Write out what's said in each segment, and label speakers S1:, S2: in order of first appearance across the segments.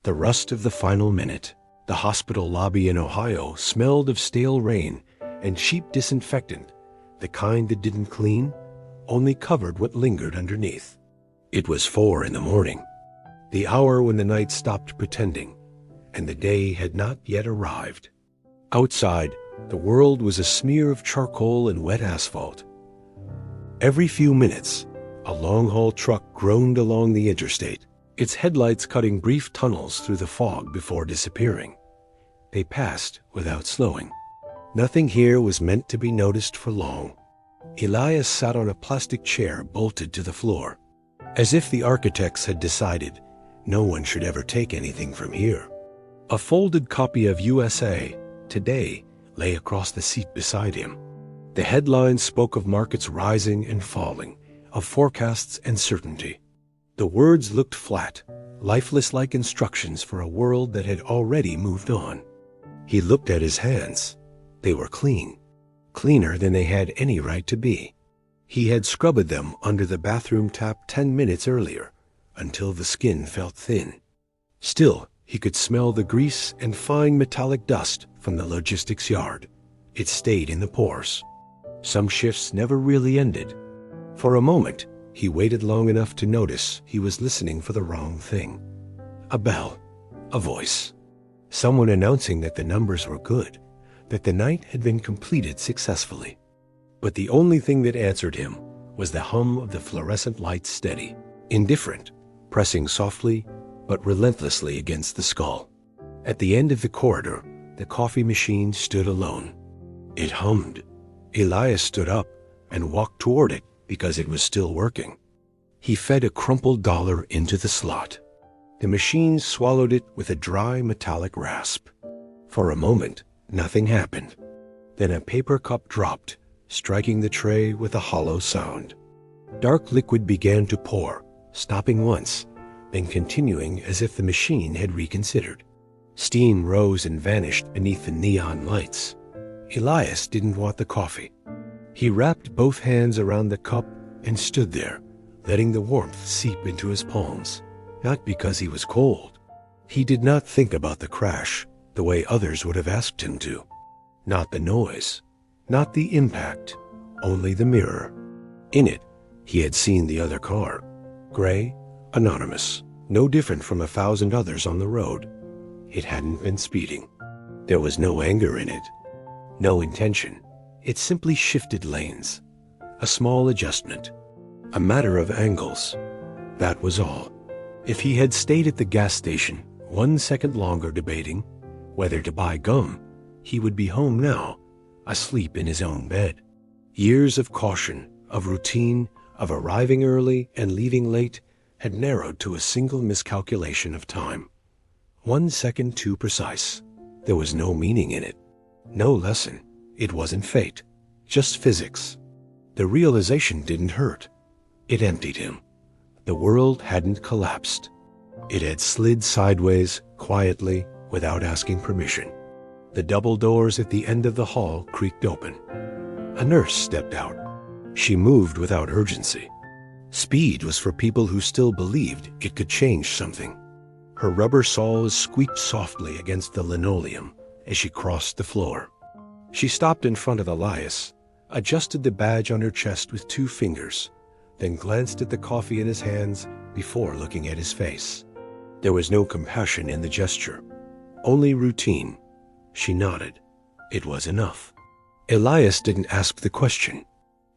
S1: The rust of the final minute. The hospital lobby in Ohio smelled of stale rain and cheap disinfectant, the kind that didn't clean, only covered what lingered underneath. It was 4 a.m, the hour when the night stopped pretending, and the day had not yet arrived. Outside, the world was a smear of charcoal and wet asphalt. Every few minutes, a long-haul truck groaned along the interstate, its headlights cutting brief tunnels through the fog before disappearing. They passed without slowing. Nothing here was meant to be noticed for long. Elias sat on a plastic chair bolted to the floor, as if the architects had decided no one should ever take anything from here. A folded copy of USA Today lay across the seat beside him. The headlines spoke of markets rising and falling, of forecasts and certainty. The words looked flat, lifeless like instructions for a world that had already moved on. He looked at his hands. They were clean, cleaner than they had any right to be. He had scrubbed them under the bathroom tap 10 minutes earlier, until the skin felt thin. Still, he could smell the grease and fine metallic dust from the logistics yard. It stayed in the pores. Some shifts never really ended. For a moment, he waited long enough to notice he was listening for the wrong thing. A bell, a voice. Someone announcing that the numbers were good, that the night had been completed successfully. But the only thing that answered him was the hum of the fluorescent lights, steady, indifferent, pressing softly but relentlessly against the skull. At the end of the corridor, the coffee machine stood alone. It hummed. Elias stood up and walked toward it because it was still working. He fed a crumpled dollar into the slot. The machine swallowed it with a dry metallic rasp. For a moment, nothing happened. Then a paper cup dropped, striking the tray with a hollow sound. Dark liquid began to pour, stopping once, then continuing as if the machine had reconsidered. Steam rose and vanished beneath the neon lights. Elias didn't want the coffee. He wrapped both hands around the cup and stood there, letting the warmth seep into his palms. Not because he was cold. He did not think about the crash the way others would have asked him to. Not the noise, not the impact, only the mirror. In it, he had seen the other car. Gray, anonymous, no different from 1,000 others on the road. It hadn't been speeding. There was no anger in it, no intention. It simply shifted lanes. A small adjustment. A matter of angles. That was all. If he had stayed at the gas station 1 second longer debating whether to buy gum, he would be home now, asleep in his own bed. Years of caution, of routine, of arriving early and leaving late had narrowed to a single miscalculation of time. 1 second too precise. There was no meaning in it. No lesson. It wasn't fate. Just physics. The realization didn't hurt. It emptied him. The world hadn't collapsed. It had slid sideways, quietly, without asking permission. The double doors at the end of the hall creaked open. A nurse stepped out. She moved without urgency. Speed was for people who still believed it could change something. Her rubber soles squeaked softly against the linoleum as she crossed the floor. She stopped in front of Elias, adjusted the badge on her chest with 2 fingers, then glanced at the coffee in his hands before looking at his face. There was no compassion in the gesture, only routine. She nodded. It was enough. Elias didn't ask the question.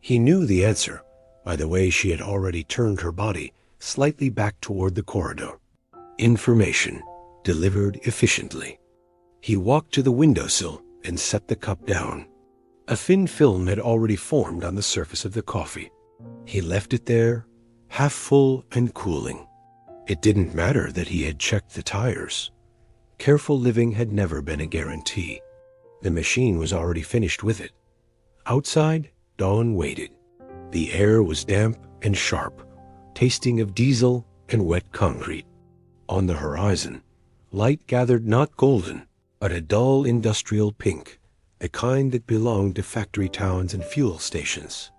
S1: He knew the answer by the way she had already turned her body slightly back toward the corridor. Information delivered efficiently. He walked to the windowsill and set the cup down. A thin film had already formed on the surface of the coffee. He left it there, half full and cooling. It didn't matter that he had checked the tires. Careful living had never been a guarantee. The machine was already finished with it. Outside, dawn waited. The air was damp and sharp, tasting of diesel and wet concrete. On the horizon, light gathered not golden, but a dull industrial pink, the kind that belonged to factory towns and fuel stations.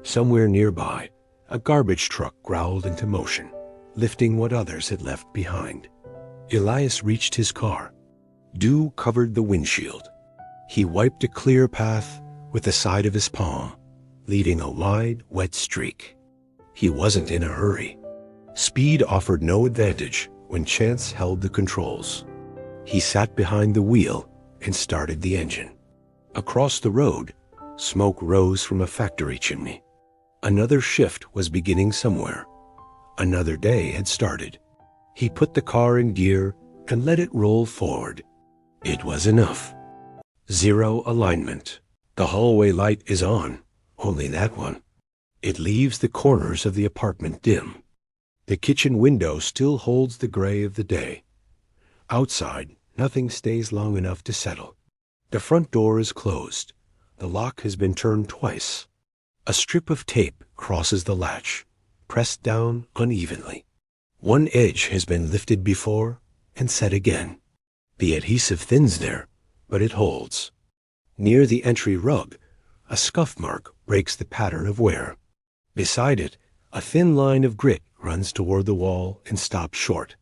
S1: Somewhere nearby, a garbage truck growled into motion, lifting what others had left behind. Elias reached his car. Dew covered the windshield. He wiped a clear path with the side of his palm, leaving a wide, wet streak. He wasn't in a hurry. Speed offered no advantage when chance held the controls. He sat behind the wheel and started the engine. Across the road, smoke rose from a factory chimney. Another shift was beginning somewhere. Another day had started. He put the car in gear and let it roll forward. It was enough. Zero alignment. The hallway light is on, only that one. It leaves the corners of the apartment dim. The kitchen window still holds the gray of the day. Outside, nothing stays long enough to settle. The front door is closed. The lock has been turned twice. A strip of tape crosses the latch, pressed down unevenly. One edge has been lifted before and set again. The adhesive thins there, but it holds. Near the entry rug, a scuff mark breaks the pattern of wear. Beside it, a thin line of grit runs toward the wall and stops short.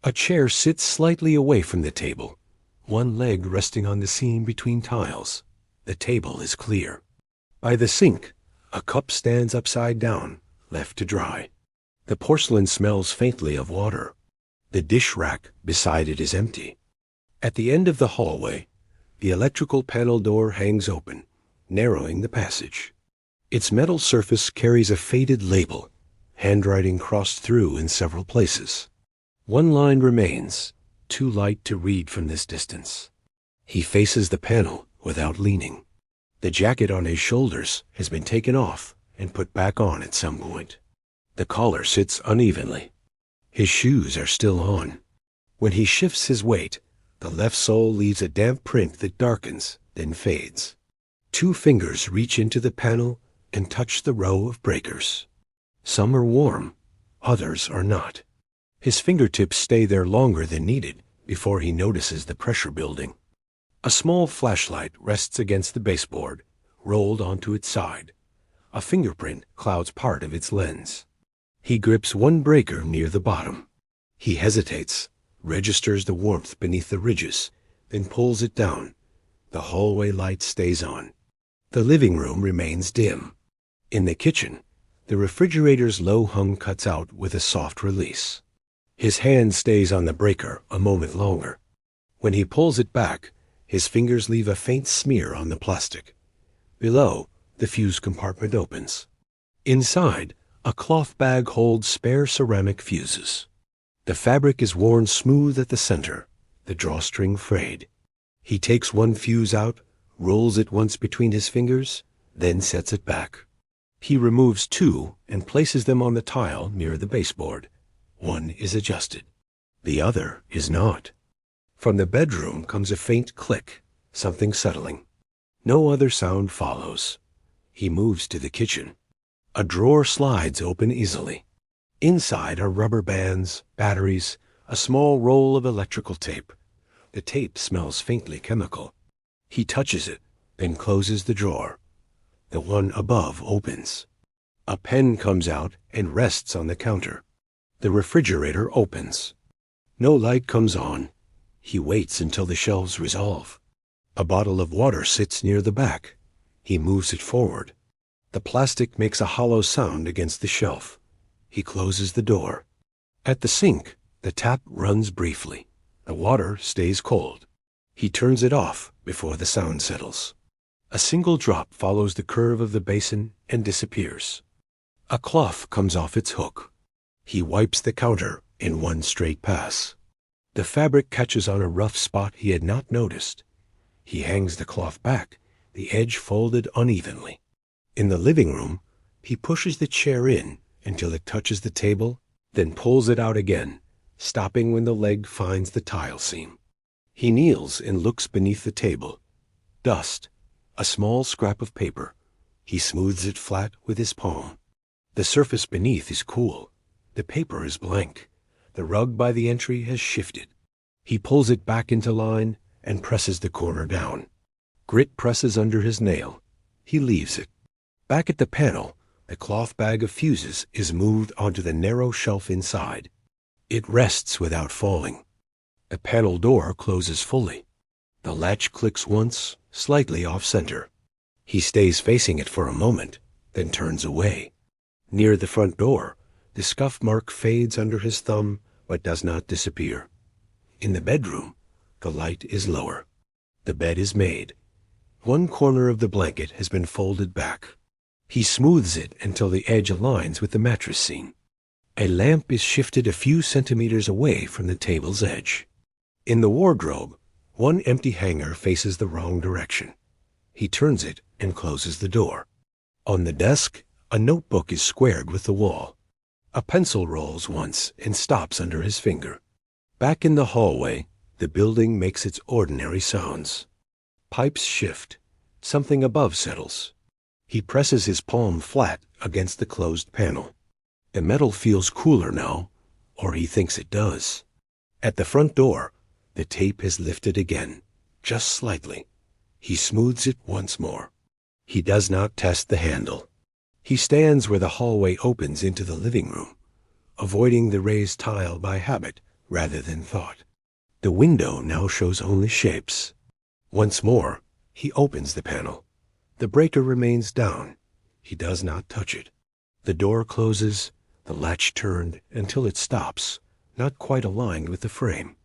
S1: A chair sits slightly away from the table, one leg resting on the seam between tiles. The table is clear. By the sink, a cup stands upside down, left to dry. The porcelain smells faintly of water. The dish rack beside it is empty. At the end of the hallway, the electrical panel door hangs open, narrowing the passage. Its metal surface carries a faded label, handwriting crossed through in several places. One line remains, too light to read from this distance. He faces the panel without leaning. The jacket on his shoulders has been taken off and put back on at some point. The collar sits unevenly. His shoes are still on. When he shifts his weight, the left sole leaves a damp print that darkens, then fades. Two fingers reach into the panel and touch the row of breakers. Some are warm, others are not. His fingertips stay there longer than needed before he notices the pressure building. A small flashlight rests against the baseboard, rolled onto its side. A fingerprint clouds part of its lens. He grips one breaker near the bottom. He hesitates, registers the warmth beneath the ridges, then pulls it down. The hallway light stays on. The living room remains dim. In the kitchen, the refrigerator's low hum cuts out with a soft release. His hand stays on the breaker a moment longer. When he pulls it back, his fingers leave a faint smear on the plastic. Below, the fuse compartment opens. Inside, a cloth bag holds spare ceramic fuses. The fabric is worn smooth at the center, the drawstring frayed. He takes one fuse out, rolls it once between his fingers, then sets it back. He removes two and places them on the tile near the baseboard. One is adjusted. The other is not. From the bedroom comes a faint click, something settling. No other sound follows. He moves to the kitchen. A drawer slides open easily. Inside are rubber bands, batteries, a small roll of electrical tape. The tape smells faintly chemical. He touches it, then closes the drawer. The one above opens. A pen comes out and rests on the counter. The refrigerator opens. No light comes on. He waits until the shelves resolve. A bottle of water sits near the back. He moves it forward. The plastic makes a hollow sound against the shelf. He closes the door. At the sink, the tap runs briefly. The water stays cold. He turns it off before the sound settles. A single drop follows the curve of the basin and disappears. A cloth comes off its hook. He wipes the counter in one straight pass. The fabric catches on a rough spot he had not noticed. He hangs the cloth back, the edge folded unevenly. In the living room, he pushes the chair in until it touches the table, then pulls it out again, stopping when the leg finds the tile seam. He kneels and looks beneath the table. Dust, a small scrap of paper. He smooths it flat with his palm. The surface beneath is cool. The paper is blank. The rug by the entry has shifted. He pulls it back into line and presses the corner down. Grit presses under his nail. He leaves it. Back at the panel, the cloth bag of fuses is moved onto the narrow shelf inside. It rests without falling. A panel door closes fully. The latch clicks once, slightly off-center. He stays facing it for a moment, then turns away. Near the front door, the scuff mark fades under his thumb but does not disappear. In the bedroom, the light is lower. The bed is made. One corner of the blanket has been folded back. He smooths it until the edge aligns with the mattress seam. A lamp is shifted a few centimeters away from the table's edge. In the wardrobe, one empty hanger faces the wrong direction. He turns it and closes the door. On the desk, a notebook is squared with the wall. A pencil rolls once and stops under his finger. Back in the hallway, the building makes its ordinary sounds. Pipes shift. Something above settles. He presses his palm flat against the closed panel. The metal feels cooler now, or he thinks it does. At the front door, the tape is lifted again, just slightly. He smooths it once more. He does not test the handle. He stands where the hallway opens into the living room, avoiding the raised tile by habit rather than thought. The window now shows only shapes. Once more, he opens the panel. The breaker remains down. He does not touch it. The door closes, the latch turned until it stops, not quite aligned with the frame.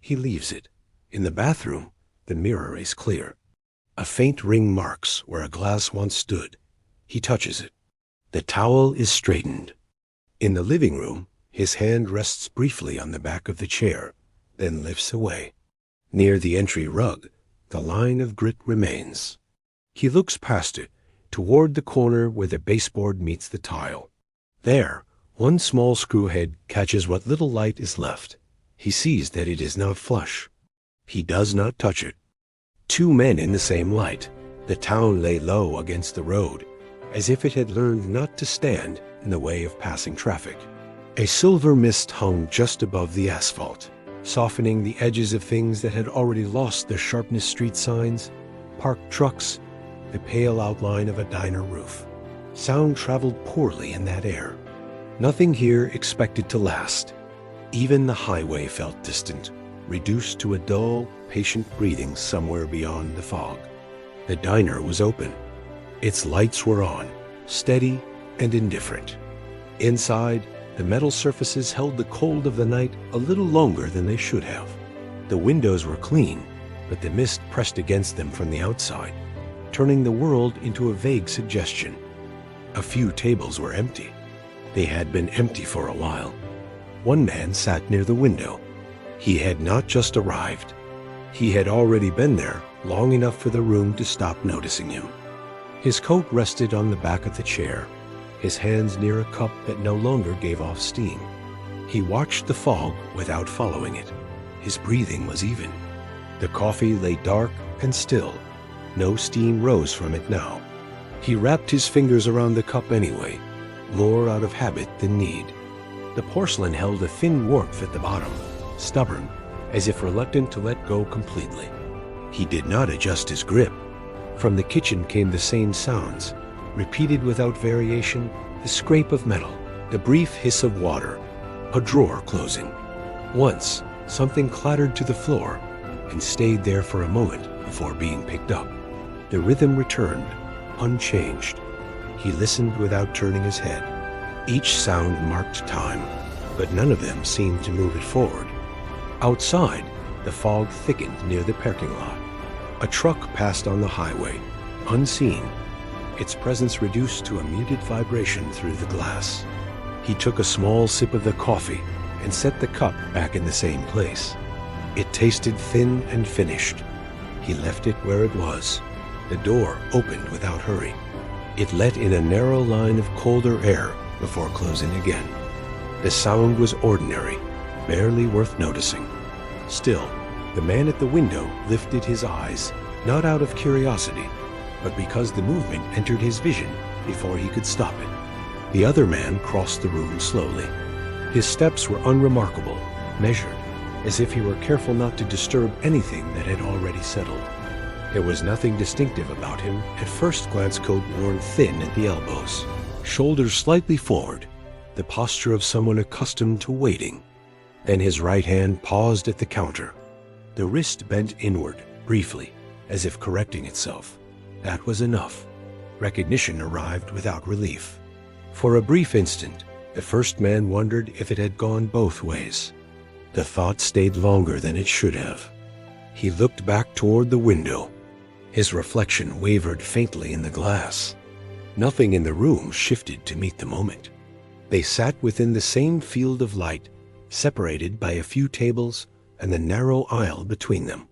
S1: He leaves it. In the bathroom, the mirror is clear. A faint ring marks where a glass once stood. He touches it. The towel is straightened. In the living room, his hand rests briefly on the back of the chair, then lifts away. Near the entry rug, the line of grit remains. He looks past it, toward the corner where the baseboard meets the tile. There, one small screw head catches what little light is left. He sees that it is not flush. He does not touch it. Two men in the same light. The town lay low against the road, as if it had learned not to stand in the way of passing traffic. A silver mist hung just above the asphalt, softening the edges of things that had already lost their sharpness: street signs, parked trucks, the pale outline of a diner roof. Sound traveled poorly in that air. Nothing here expected to last. Even the highway felt distant, reduced to a dull, patient breathing somewhere beyond the fog. The diner was open. Its lights were on, steady and indifferent. Inside, the metal surfaces held the cold of the night a little longer than they should have. The windows were clean, but the mist pressed against them from the outside, turning the world into a vague suggestion. A few tables were empty. They had been empty for a while. One man sat near the window. He had not just arrived. He had already been there long enough for the room to stop noticing him. His coat rested on the back of the chair, his hands near a cup that no longer gave off steam. He watched the fog without following it. His breathing was even. The coffee lay dark and still. No steam rose from it now. He wrapped his fingers around the cup anyway, more out of habit than need. The porcelain held a thin warmth at the bottom, stubborn, as if reluctant to let go completely. He did not adjust his grip. From the kitchen came the same sounds, repeated without variation: the scrape of metal, the brief hiss of water, a drawer closing. Once, something clattered to the floor and stayed there for a moment before being picked up. The rhythm returned, unchanged. He listened without turning his head. Each sound marked time, but none of them seemed to move it forward. Outside, the fog thickened near the parking lot. A truck passed on the highway, unseen, its presence reduced to a muted vibration through the glass. He took a small sip of the coffee and set the cup back in the same place. It tasted thin and finished. He left it where it was. The door opened without hurry. It let in a narrow line of colder air before closing again. The sound was ordinary, barely worth noticing. Still, the man at the window lifted his eyes, not out of curiosity, but because the movement entered his vision before he could stop it. The other man crossed the room slowly. His steps were unremarkable, measured, as if he were careful not to disturb anything that had already settled. There was nothing distinctive about him. At first glance, coat worn thin at the elbows, shoulders slightly forward, the posture of someone accustomed to waiting. Then his right hand paused at the counter, The wrist bent inward, briefly, as if correcting itself. That was enough. Recognition arrived without relief. For a brief instant, the first man wondered if it had gone both ways. The thought stayed longer than it should have. He looked back toward the window. His reflection wavered faintly in the glass. Nothing in the room shifted to meet the moment. They sat within the same field of light, separated by a few tables and the narrow aisle between them.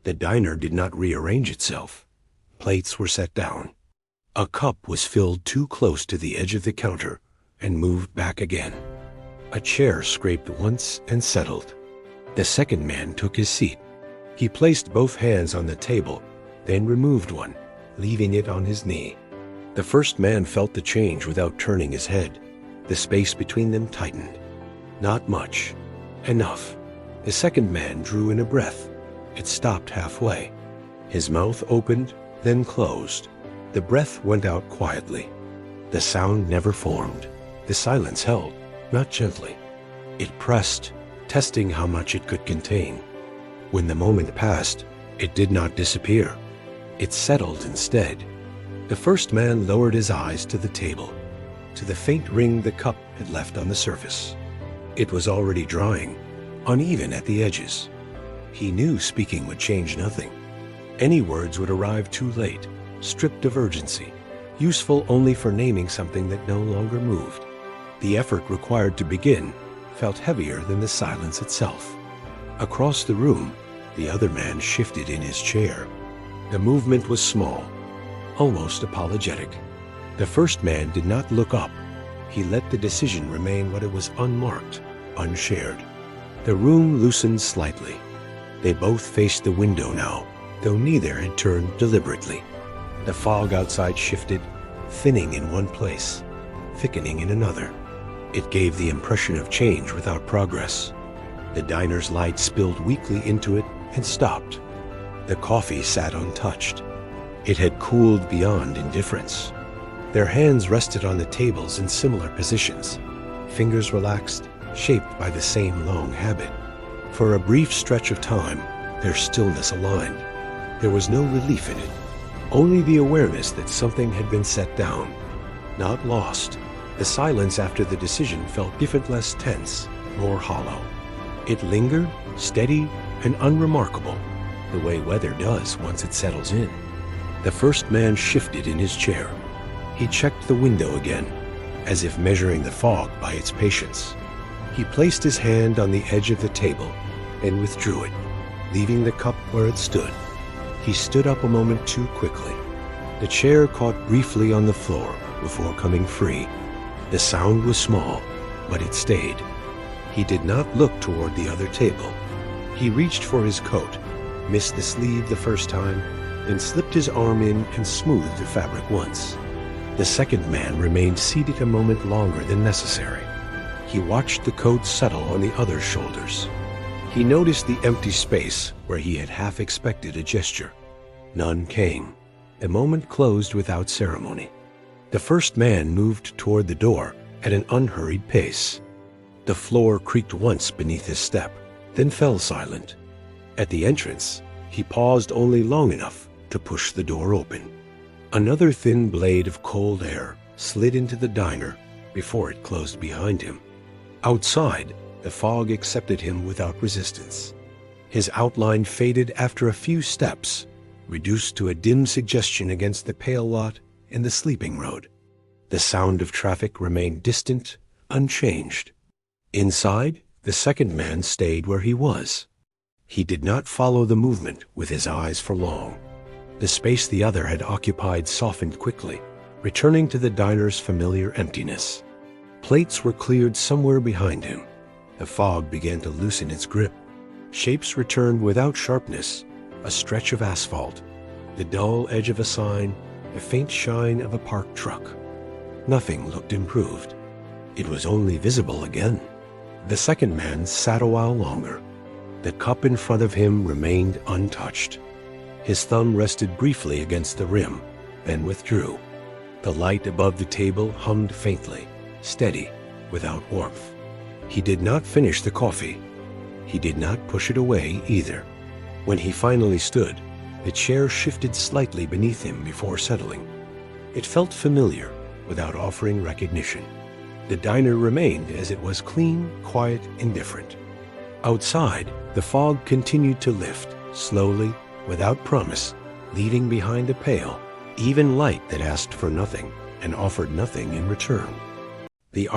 S1: The diner did not rearrange itself. Plates were set down. A cup was filled too close to the edge of the counter and moved back again. A chair scraped once and settled. The second man took his seat. He placed both hands on the table, then removed one, leaving it on his knee. The first man felt the change without turning his head. The space between them tightened. Not much. Enough. The second man drew in a breath. It stopped halfway. His mouth opened, then closed. The breath went out quietly. The sound never formed. The silence held, not gently. It pressed, testing how much it could contain. When the moment passed, it did not disappear. It settled instead. The first man lowered his eyes to the table, to the faint ring the cup had left on the surface. It was already drying, uneven at the edges. He knew speaking would change nothing. Any words would arrive too late, stripped of urgency, useful only for naming something that no longer moved. The effort required to begin felt heavier than the silence itself. Across the room, the other man shifted in his chair. The movement was small, almost apologetic. The first man did not look up. He let the decision remain what it was, unmarked, unshared. The room loosened slightly. They both faced the window now, though neither had turned deliberately. The fog outside shifted, thinning in one place, thickening in another. It gave the impression of change without progress. The diner's light spilled weakly into it and stopped. The coffee sat untouched. It had cooled beyond indifference. Their hands rested on the tables in similar positions, fingers relaxed, shaped by the same long habit. For a brief stretch of time, their stillness aligned. There was no relief in it, only the awareness that something had been set down, not lost. The silence after the decision felt different, less tense, more hollow. It lingered, steady and unremarkable, the way weather does once it settles in. The first man shifted in his chair. He checked the window again, as if measuring the fog by its patience. He placed his hand on the edge of the table and withdrew it, leaving the cup where it stood. He stood up a moment too quickly. The chair caught briefly on the floor before coming free. The sound was small, but it stayed. He did not look toward the other table. He reached for his coat, missed the sleeve the first time, and slipped his arm in and smoothed the fabric once. The second man remained seated a moment longer than necessary. He watched the coat settle on the other's shoulders. He noticed the empty space where he had half expected a gesture. None came. The moment closed without ceremony. The first man moved toward the door at an unhurried pace. The floor creaked once beneath his step, then fell silent. At the entrance, he paused only long enough to push the door open. Another thin blade of cold air slid into the diner before it closed behind him. Outside, the fog accepted him without resistance. His outline faded after a few steps, reduced to a dim suggestion against the pale lot in the sleeping road. The sound of traffic remained distant, unchanged. Inside, the second man stayed where he was. He did not follow the movement with his eyes for long. The space the other had occupied softened quickly, returning to the diner's familiar emptiness. Plates were cleared somewhere behind him. The fog began to loosen its grip. Shapes returned without sharpness, a stretch of asphalt, the dull edge of a sign, the faint shine of a parked truck. Nothing looked improved. It was only visible again. The second man sat a while longer. The cup in front of him remained untouched. His thumb rested briefly against the rim, then withdrew. The light above the table hummed faintly, steady, without warmth. He did not finish the coffee. He did not push it away either. When he finally stood, the chair shifted slightly beneath him before settling. It felt familiar without offering recognition. The diner remained as it was, clean, quiet, indifferent. Outside, the fog continued to lift, slowly, without promise, leaving behind a pale, even light that asked for nothing and offered nothing in return. The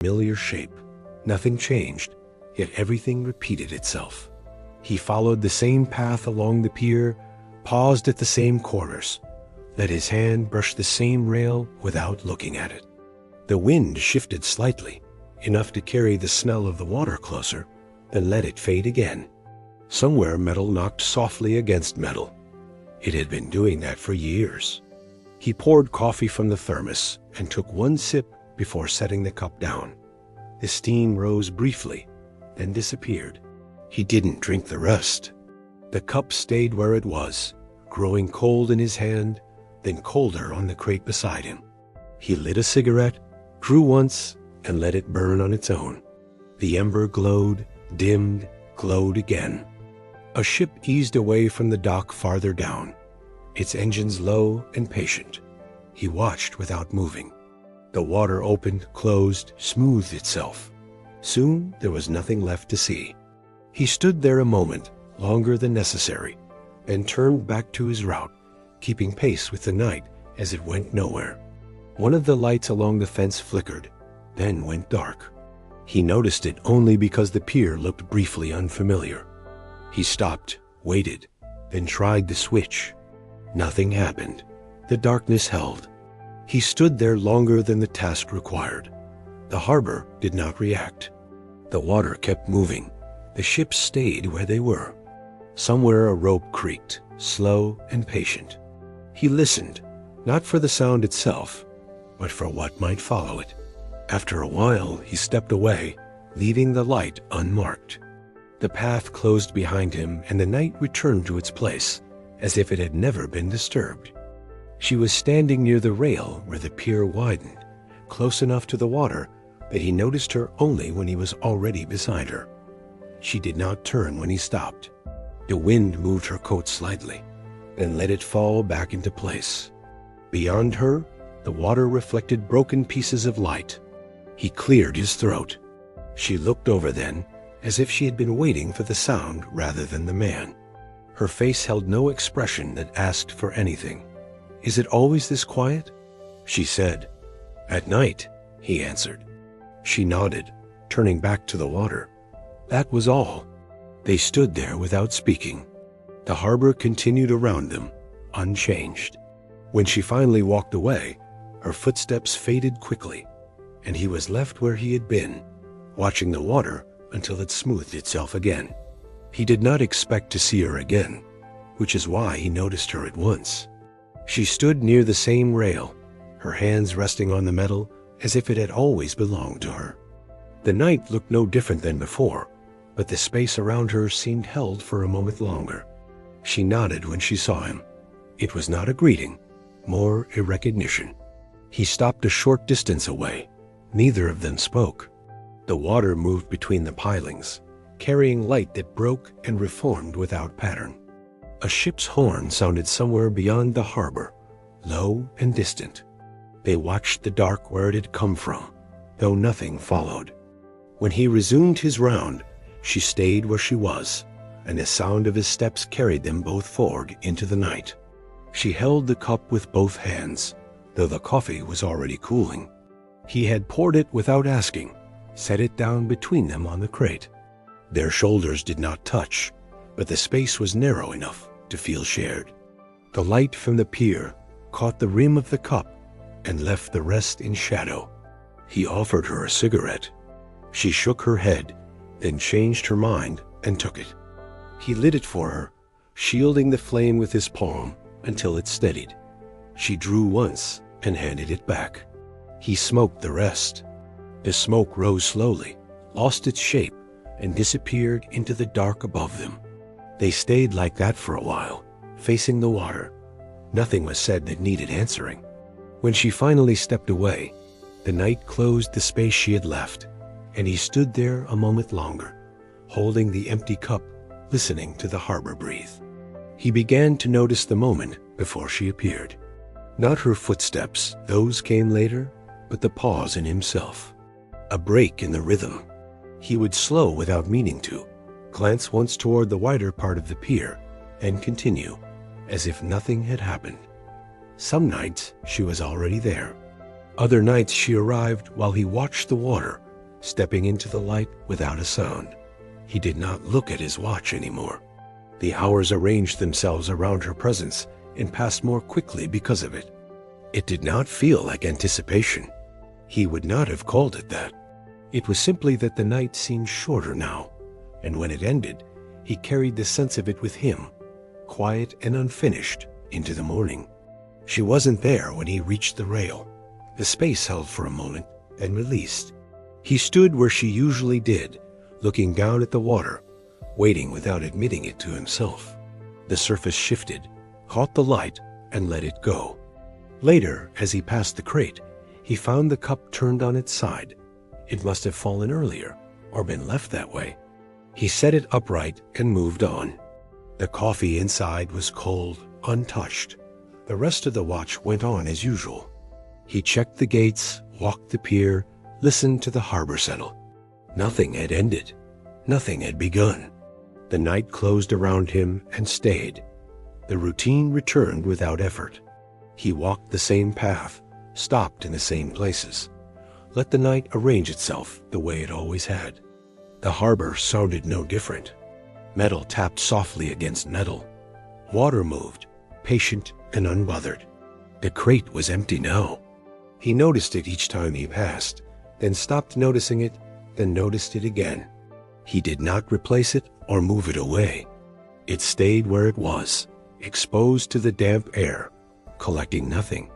S1: Familiar shape. Nothing changed, yet everything repeated itself. He followed the same path along the pier, paused at the same corners, let his hand brush the same rail without looking at it. The wind shifted slightly, enough to carry the smell of the water closer, then let it fade again. Somewhere metal knocked softly against metal. It had been doing that for years. He poured coffee from the thermos and took one sip before setting the cup down. The steam rose briefly, then disappeared. He didn't drink the rest. The cup stayed where it was, growing cold in his hand, then colder on the crate beside him. He lit a cigarette, drew once, and let it burn on its own. The ember glowed, dimmed, glowed again. A ship eased away from the dock farther down, its engines low and patient. He watched without moving. The water opened, closed, smoothed itself. Soon there was nothing left to see. He stood there a moment, longer than necessary, and turned back to his route, keeping pace with the night as it went nowhere. One of the lights along the fence flickered, then went dark. He noticed it only because the pier looked briefly unfamiliar. He stopped, waited, then tried the switch. Nothing happened. The darkness held. He stood there longer than the task required. The harbor did not react. The water kept moving. The ships stayed where they were. Somewhere a rope creaked, slow and patient. He listened, not for the sound itself, but for what might follow it. After a while, he stepped away, leaving the light unmarked. The path closed behind him, and the night returned to its place, as if it had never been disturbed. She was standing near the rail where the pier widened, close enough to the water that he noticed her only when he was already beside her. She did not turn when he stopped. The wind moved her coat slightly, then let it fall back into place. Beyond her, the water reflected broken pieces of light. He cleared his throat. She looked over then, as if she had been waiting for the sound rather than the man. Her face held no expression that asked for anything. "Is it always this quiet?" she said. "At night," he answered. She nodded, turning back to the water. That was all. They stood there without speaking. The harbor continued around them, unchanged. When she finally walked away, her footsteps faded quickly, and he was left where he had been, watching the water until it smoothed itself again. He did not expect to see her again, which is why he noticed her at once. She stood near the same rail, her hands resting on the metal as if it had always belonged to her. The night looked no different than before, but the space around her seemed held for a moment longer. She nodded when she saw him. It was not a greeting, more a recognition. He stopped a short distance away. Neither of them spoke. The water moved between the pilings, carrying light that broke and reformed without pattern. A ship's horn sounded somewhere beyond the harbor, low and distant. They watched the dark where it had come from, though nothing followed. When he resumed his round, she stayed where she was, and the sound of his steps carried them both forward into the night. She held the cup with both hands, though the coffee was already cooling. He had poured it without asking, set it down between them on the crate. Their shoulders did not touch, but the space was narrow enough to feel shared. The light from the pier caught the rim of the cup and left the rest in shadow. He offered her a cigarette. She shook her head, then changed her mind and took it. He lit it for her, shielding the flame with his palm until it steadied. She drew once and handed it back. He smoked the rest. The smoke rose slowly, lost its shape, and disappeared into the dark above them. They stayed like that for a while, facing the water. Nothing was said that needed answering. When she finally stepped away, the night closed the space she had left, and he stood there a moment longer, holding the empty cup, listening to the harbor breathe. He began to notice the moment before she appeared. Not her footsteps, those came later, but the pause in himself. A break in the rhythm. He would slow without meaning to, glance once toward the wider part of the pier, and continue, as if nothing had happened. Some nights she was already there. Other nights she arrived while he watched the water stepping into the light without a sound. He did not look at his watch anymore. The hours arranged themselves around her presence and passed more quickly because of it. It did not feel like anticipation. He would not have called it that. It was simply that the night seemed shorter now, and when it ended, he carried the sense of it with him, quiet and unfinished, into the morning. She wasn't there when he reached the rail. The space held for a moment and released. He stood where she usually did, looking down at the water, waiting without admitting it to himself. The surface shifted, caught the light, and let it go. Later, as he passed the crate, he found the cup turned on its side. It must have fallen earlier, or been left that way. He set it upright and moved on. The coffee inside was cold, untouched. The rest of the watch went on as usual. He checked the gates, walked the pier, listened to the harbor settle. Nothing had ended. Nothing had begun. The night closed around him and stayed. The routine returned without effort. He walked the same path, stopped in the same places, let the night arrange itself the way it always had. The harbor sounded no different. Metal tapped softly against metal. Water moved, patient and unbothered. The crate was empty now. He noticed it each time he passed, then stopped noticing it, then noticed it again. He did not replace it or move it away. It stayed where it was, exposed to the damp air, collecting nothing.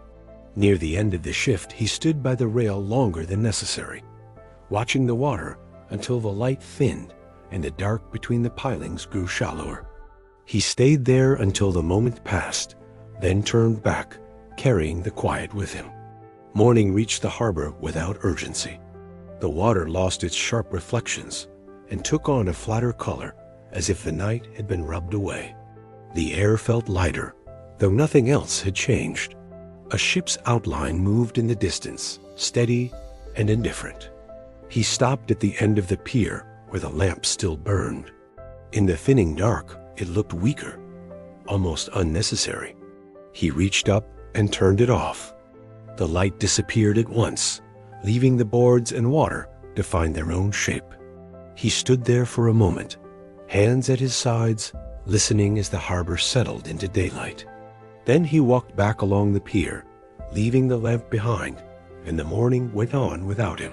S1: Near the end of the shift, he stood by the rail longer than necessary, watching the water until the light thinned and the dark between the pilings grew shallower. He stayed there until the moment passed, then turned back, carrying the quiet with him. Morning reached the harbor without urgency. The water lost its sharp reflections and took on a flatter color, as if the night had been rubbed away. The air felt lighter, though nothing else had changed. A ship's outline moved in the distance, steady and indifferent. He stopped at the end of the pier where the lamp still burned. In the thinning dark, it looked weaker, almost unnecessary. He reached up and turned it off. The light disappeared at once, leaving the boards and water to find their own shape. He stood there for a moment, hands at his sides, listening as the harbor settled into daylight. Then he walked back along the pier, leaving the lamp behind, and the morning went on without him.